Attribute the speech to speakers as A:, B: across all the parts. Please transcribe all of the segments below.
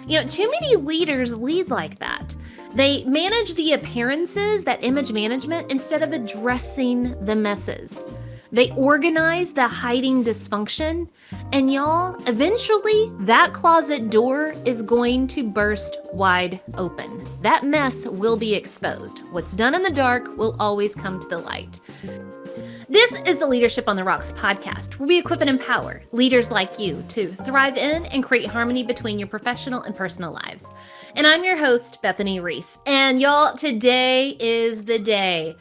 A: Too many leaders lead like that. They manage the appearances, that image management, instead of addressing the messes. They organize the hiding dysfunction, and y'all, eventually that closet door is going to burst wide open. That mess will be exposed. What's done in the dark will always come to the light. This is the Leadership on the Rocks podcast, where we equip and empower leaders like you to thrive in and create harmony between your professional and personal lives. And I'm your host, Bethany Reese. And y'all, today is the day.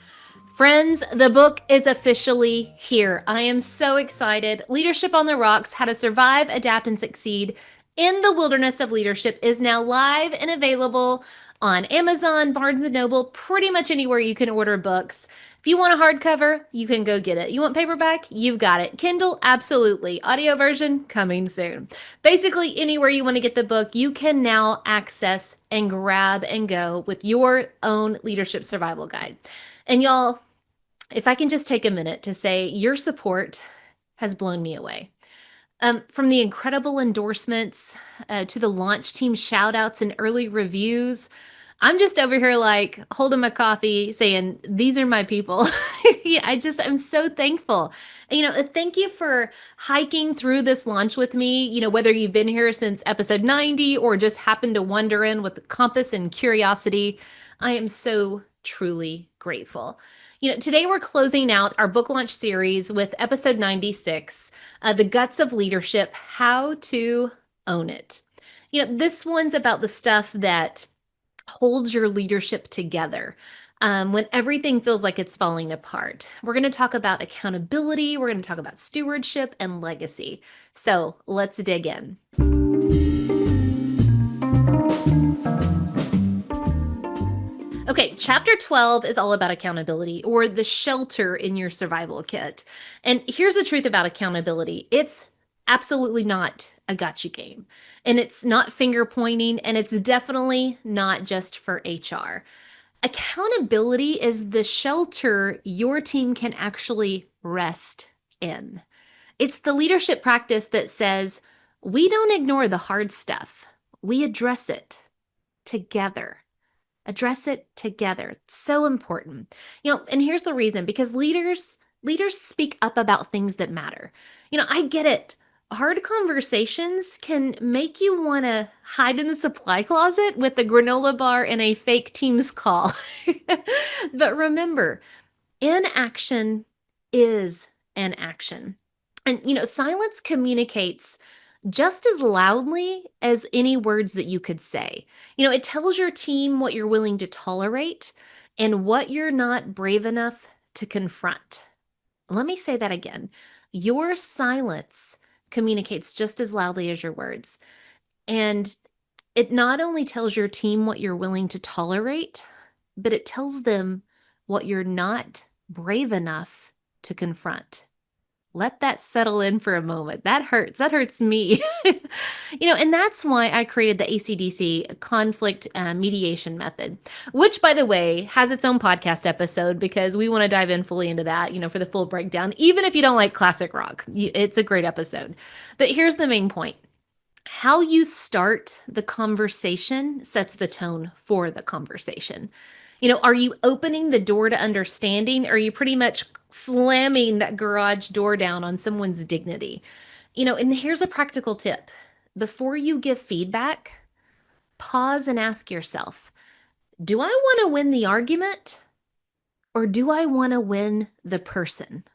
A: Friends, the book is officially here. I am so excited. Leadership on the Rocks: How to Survive, Adapt, and Succeed in the Wilderness of Leadership is now live and available on Amazon, Barnes & Noble, pretty much anywhere you can order books. If you want a hardcover, you can go get it. You want paperback? You've got it. Kindle? Absolutely. Audio version? Coming soon. Basically, anywhere you want to get the book, you can now access and grab and go with your own leadership survival guide. And y'all, if I can just take a minute to say your support has blown me away. From the incredible endorsements to the launch team shout outs and early reviews, I'm just over here like holding my coffee saying, these are my people. I'm so thankful. Thank you for hiking through this launch with me, whether you've been here since episode 90 or just happened to wander in with compass and curiosity. I am so truly grateful. Today we're closing out our book launch series with episode 96, The Guts of Leadership: How to Own It. This one's about the stuff that holds your leadership together when everything feels like it's falling apart. We're going to talk about accountability, we're going to talk about stewardship and legacy. So let's dig in. Okay, chapter 12 is all about accountability, or the shelter in your survival kit. And here's the truth about accountability. It's absolutely not a gotcha game. And it's not finger pointing, and it's definitely not just for HR. Accountability is the shelter your team can actually rest in. It's the leadership practice that says, we don't ignore the hard stuff. We address it together. Address it together. It's so important. And here's the reason: because leaders speak up about things that matter. I get it. Hard conversations can make you want to hide in the supply closet with a granola bar and a fake Teams call. But remember, inaction is an action. And, silence communicates just as loudly as any words that you could say. It tells your team what you're willing to tolerate and what you're not brave enough to confront. Let me say that again. Your silence communicates just as loudly as your words. And it not only tells your team what you're willing to tolerate, but it tells them what you're not brave enough to confront. Let that settle in for a moment. That hurts. That hurts me. And that's why I created the ACDC conflict mediation method, which, by the way, has its own podcast episode because we want to dive in fully into that, for the full breakdown. Even if you don't like classic rock, it's a great episode. But here's the main point. How you start the conversation sets the tone for the conversation. Are you opening the door to understanding, or are you pretty much slamming that garage door down on someone's dignity? And here's a practical tip. Before you give feedback, pause and ask yourself, do I want to win the argument, or do I want to win the person?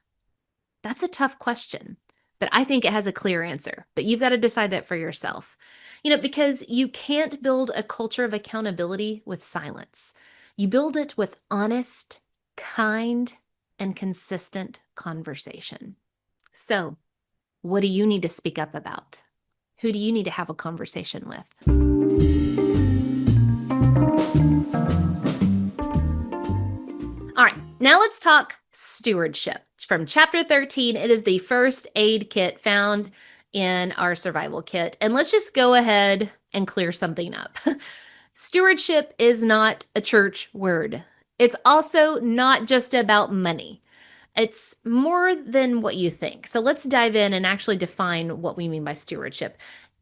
A: That's a tough question, but I think it has a clear answer. But you've got to decide that for yourself. Because you can't build a culture of accountability with silence. You build it with honest, kind, and consistent conversation. So, what do you need to speak up about? Who do you need to have a conversation with? All right, now let's talk stewardship. From chapter 13, it is the first aid kit found in our survival kit. And let's just go ahead and clear something up. Stewardship is not a church word. It's also not just about money. It's more than what you think. So let's dive in and actually define what we mean by stewardship.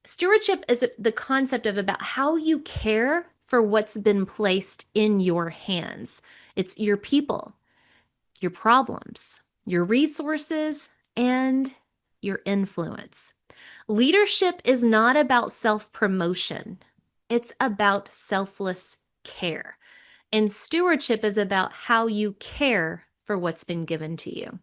A: Stewardship is the concept of about how you care for what's been placed in your hands. It's your people, your problems, your resources, and your influence. Leadership is not about self promotion, it's about selfless care. And stewardship is about how you care for what's been given to you.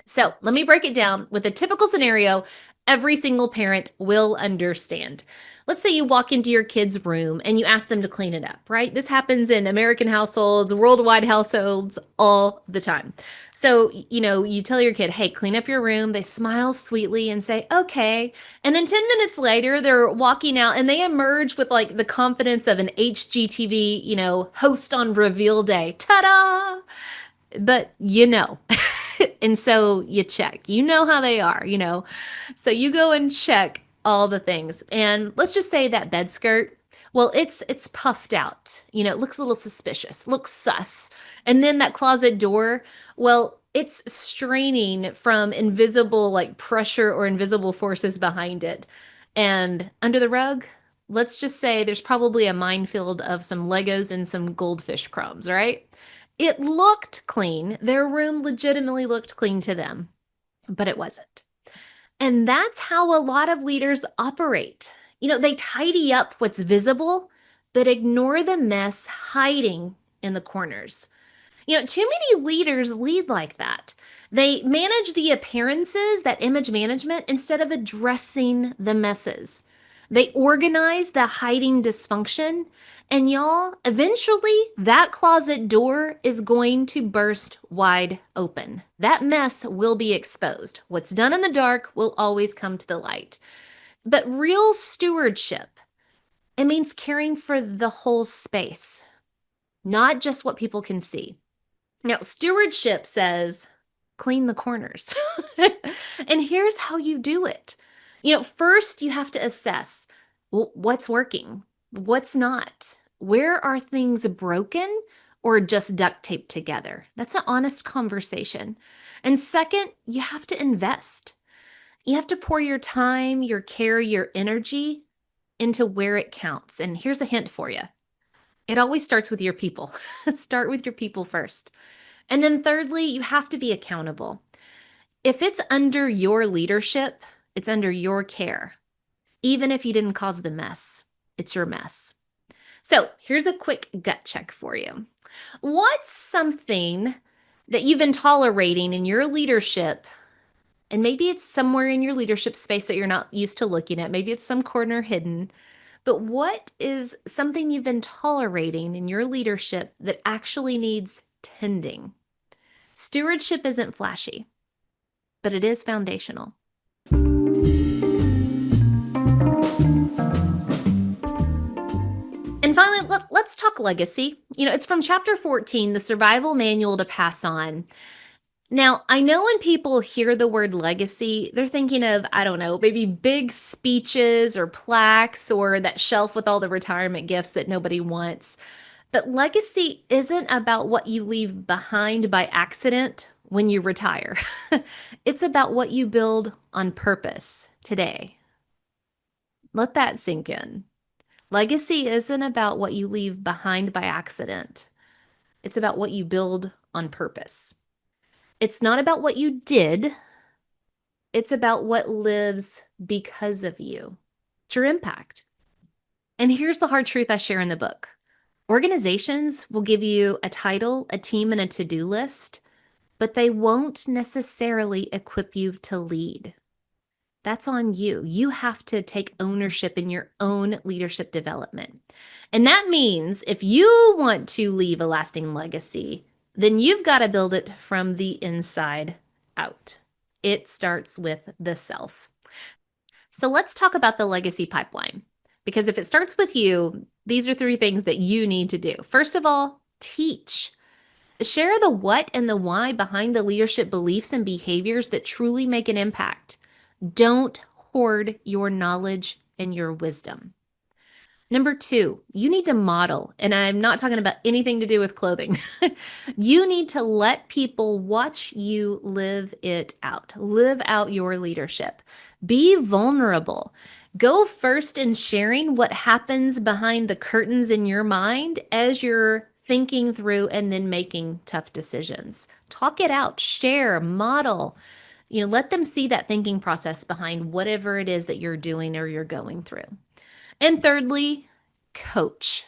A: So let me break it down with a typical scenario every single parent will understand. Let's say you walk into your kid's room and you ask them to clean it up, right? This happens in American households, worldwide households, all the time. So, you tell your kid, hey, clean up your room. They smile sweetly and say, okay. And then 10 minutes later, they're walking out and they emerge with like the confidence of an HGTV, host on reveal day. Ta da! But and so you check. You know how they are. So you go and check all the things. And let's just say that bed skirt, well, it's puffed out. It looks a little suspicious, looks sus. And then that closet door, well, it's straining from invisible like pressure or invisible forces behind it. And under the rug, let's just say there's probably a minefield of some Legos and some goldfish crumbs, right? It looked clean. Their room legitimately looked clean to them, but it wasn't. And that's how a lot of leaders operate. They tidy up what's visible, but ignore the mess hiding in the corners. Too many leaders lead like that. They manage the appearances, that image management, instead of addressing the messes. They organize the hiding dysfunction, and y'all, eventually that closet door is going to burst wide open. That mess will be exposed. What's done in the dark will always come to the light. But real stewardship, it means caring for the whole space, not just what people can see. Now, stewardship says clean the corners. And here's how you do it. First you have to assess what's working, what's not, where are things broken or just duct taped together. That's an honest conversation. And second, you have to invest. You have to pour your time, your care, your energy into where it counts. And here's a hint for you. It always starts with your people. Start with your people first. And then thirdly, you have to be accountable. If it's under your leadership, it's under your care. Even if you didn't cause the mess, it's your mess. So here's a quick gut check for you. What's something that you've been tolerating in your leadership? And maybe it's somewhere in your leadership space that you're not used to looking at. Maybe it's some corner hidden. But what is something you've been tolerating in your leadership that actually needs tending? Stewardship isn't flashy, but it is foundational. And finally, let's talk legacy. It's from chapter 14, the survival manual to pass on. Now, I know when people hear the word legacy, they're thinking of, I don't know, maybe big speeches or plaques or that shelf with all the retirement gifts that nobody wants. But legacy isn't about what you leave behind by accident when you retire. It's about what you build on purpose today. Let that sink in. Legacy isn't about what you leave behind by accident. It's about what you build on purpose. It's not about what you did. It's about what lives because of you. It's your impact. And here's the hard truth I share in the book. Organizations will give you a title, a team, and a to-do list, but they won't necessarily equip you to lead. That's on you. You have to take ownership in your own leadership development. And that means if you want to leave a lasting legacy, then you've got to build it from the inside out. It starts with the self. So let's talk about the legacy pipeline. Because if it starts with you, these are 3 things that you need to do. First of all, teach. Share the what and the why behind the leadership beliefs and behaviors that truly make an impact. Don't hoard your knowledge and your wisdom. Number 2, you need to model, and I'm not talking about anything to do with clothing. You need to let people watch you live it out. Live out your leadership. Be vulnerable. Go first in sharing what happens behind the curtains in your mind as you're thinking through and then making tough decisions. Talk it out, share, model. Let them see that thinking process behind whatever it is that you're doing or you're going through. And thirdly, coach.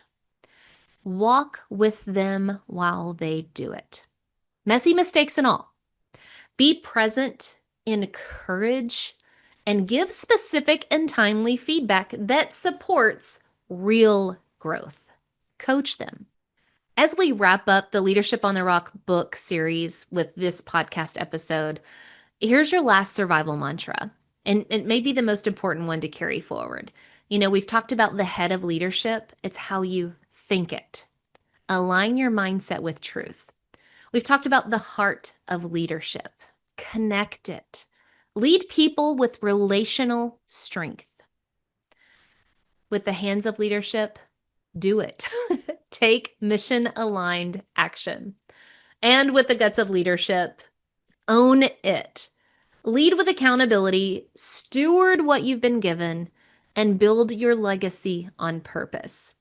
A: Walk with them while they do it. Messy mistakes and all. Be present, encourage, and give specific and timely feedback that supports real growth. Coach them. As we wrap up the Leadership on the Rock book series with this podcast episode, here's your last survival mantra, and it may be the most important one to carry forward. We've talked about the head of leadership. It's how you think it. Align your mindset with truth. We've talked about the heart of leadership. Connect it. Lead people with relational strength. With the hands of leadership, do it. Take mission-aligned action. And with the guts of leadership, own it. Lead with accountability, steward what you've been given, and build your legacy on purpose.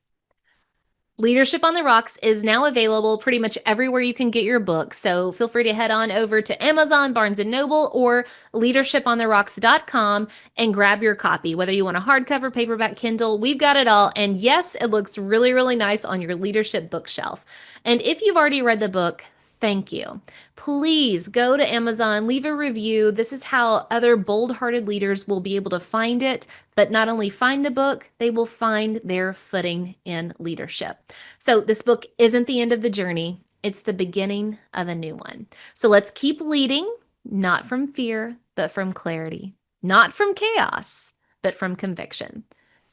A: Leadership on the Rocks is now available pretty much everywhere you can get your books. So feel free to head on over to Amazon, Barnes & Noble, or leadershipontherocks.com and grab your copy. Whether you want a hardcover, paperback, Kindle, we've got it all. And yes, it looks really, really nice on your leadership bookshelf. And if you've already read the book, thank you. Please go to Amazon, leave a review. This is how other bold-hearted leaders will be able to find it, but not only find the book, they will find their footing in leadership. So this book isn't the end of the journey. It's the beginning of a new one. So let's keep leading, not from fear, but from clarity, not from chaos, but from conviction.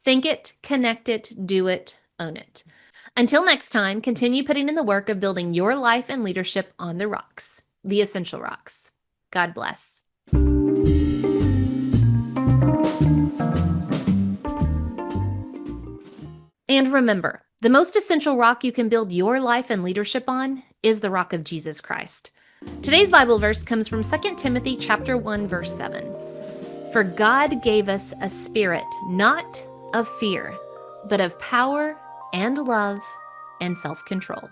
A: Think it, connect it, do it, own it. Until next time, continue putting in the work of building your life and leadership on the rocks, the essential rocks. God bless. And remember, the most essential rock you can build your life and leadership on is the rock of Jesus Christ. Today's Bible verse comes from 2 Timothy chapter 1, verse 7. For God gave us a spirit not of fear, but of power and love and self-control.